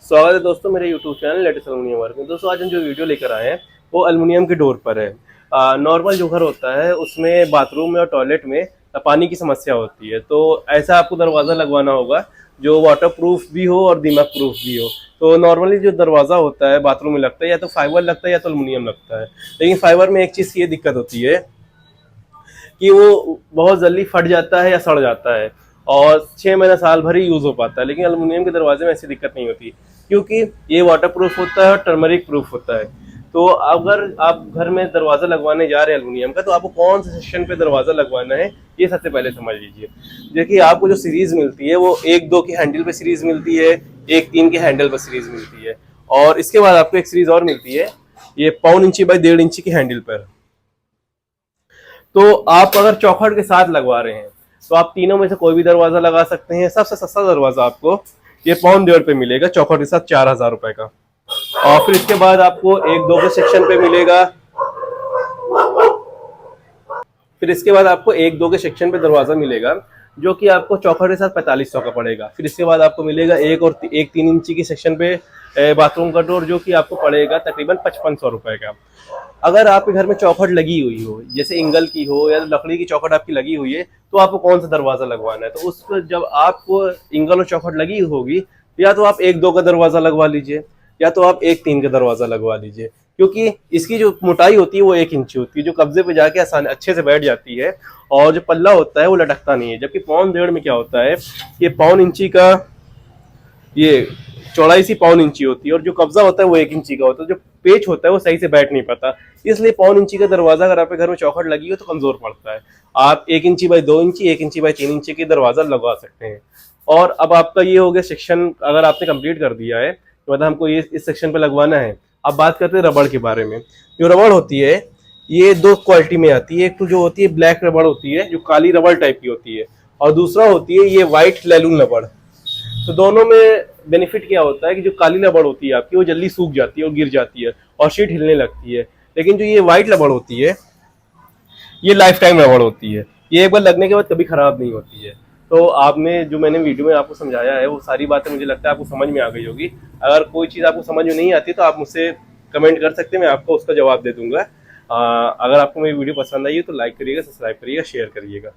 स्वागत है दोस्तों मेरे YouTube channel latest aluminium work में। दोस्तों आज हम जो वीडियो लेकर आए हैं वो एल्युमिनियम के डोर पर है। नॉर्मल जो घर होता है उसमें बाथरूम में और टॉयलेट में पानी की समस्या होती है, तो ऐसा आपको दरवाज़ा लगवाना होगा जो वाटर प्रूफ भी हो और दीमक प्रूफ भी हो। तो नॉर्मली जो दरवाज़ा होता है बाथरूम में लगता है या तो फाइबर लगता है या तो एल्युमिनियम लगता है। लेकिन फाइबर में एक चीज़ की ये दिक्कत होती है कि वो बहुत जल्दी फट जाता है या सड़ जाता है और 6 महीना साल भर ही यूज़ हो पाता है। लेकिन एल्युमिनियम के दरवाजे में ऐसी दिक्कत नहीं होती क्योंकि ये वाटर प्रूफ होता है और टर्मरिक प्रूफ होता है। तो अगर आप घर में दरवाज़ा लगवाने जा रहे हैं एल्युमिनियम का, तो आपको कौन से सेक्शन पे दरवाज़ा लगवाना है ये सबसे पहले समझ लीजिए। देखिए आपको जो सीरीज़ मिलती है वो 1-2 की हैंडल पे सीरीज़ मिलती है, 1-3 के हैंडल पर सीरीज़ मिलती है और इसके बाद आपको एक सीरीज़ और मिलती है ये 1.25 इंची बाई 1.5 इंची की हैंडल पर। तो आप अगर चौखट के साथ लगवा रहे हैं तो आप तीनों में से कोई भी दरवाजा लगा सकते हैं। सबसे सस्ता दरवाजा आपको ये 1.5 पे मिलेगा चौखट के साथ 4,000 रुपए का। और फिर इसके बाद आपको 1-2 के सेक्शन पे मिलेगा, फिर इसके बाद आपको 1-2 के सेक्शन पे दरवाजा मिलेगा जो कि आपको चौखट के साथ 4500 का पड़ेगा। फिर इसके बाद आपको मिलेगा 1 इंची की सेक्शन पे बाथरूम का डोर जो कि आपको पड़ेगा तकरीबन 5500 रुपए का। अगर आपके घर में चौखट लगी हुई हो, जैसे इंगल की हो या लकड़ी की चौखट आपकी लगी हुई है, तो आपको कौन सा दरवाजा लगवाना है। तो उस पर जब आपको इंगल और चौखट लगी होगी या तो आप 1-2 का दरवाजा लगवा लीजिए या तो आप 1-3 का दरवाजा लगवा लीजिए, क्योंकि इसकी जो मोटाई होती है वो 1 इंची होती है जो कब्जे पे जाके आसान अच्छे से बैठ जाती है और जो पल्ला होता है वो लटकता नहीं है। जबकि 1.25 में क्या होता है, ये 1.25 इंची का ये चौड़ाई सी 1.25 इंची होती है और जो कब्जा होता है वो 1 इंची का होता है। जो पेच होता है वो सही से बैठ नहीं पाता, इसलिए 1.25 इंची का दरवाजा अगर आपके घर में चौखट लगी हो तो कमजोर पड़ता है। आप 1 इंची बाई 2 इंची, 1 इंची बाई 3 इंची की दरवाजा लगवा सकते हैं। और अब आपका ये हो गया सेक्शन, अगर आपने कंप्लीट कर दिया है तो मतलब हमको ये इस सेक्शन पे लगवाना है। अब बात करते हैं रबड़ के बारे में। जो रबड़ होती है ये 2 क्वालिटी में आती है। एक तो जो होती है ब्लैक रबड़ होती है जो काली रबड़ टाइप की होती है, और दूसरा होती है ये व्हाइट लैलून रबड़। तो दोनों में बेनिफिट क्या होता है कि जो काली रबड़ होती है आपकी वो जल्दी सूख जाती है और गिर जाती है और शीट हिलने लगती है। लेकिन जो ये व्हाइट रबड़ होती है ये लाइफ टाइम रबड़ होती है, ये एक बार लगने के बाद कभी खराब नहीं होती है। तो आपने जो मैंने वीडियो में आपको समझाया है वो सारी बातें मुझे लगता है आपको समझ में आ गई होगी। अगर कोई चीज़ आपको समझ में नहीं आती तो आप मुझसे कमेंट कर सकते हैं, मैं आपको उसका जवाब दे दूंगा। अगर आपको मेरी वीडियो पसंद आई है तो लाइक करिएगा, सब्सक्राइब करिएगा, शेयर करिएगा।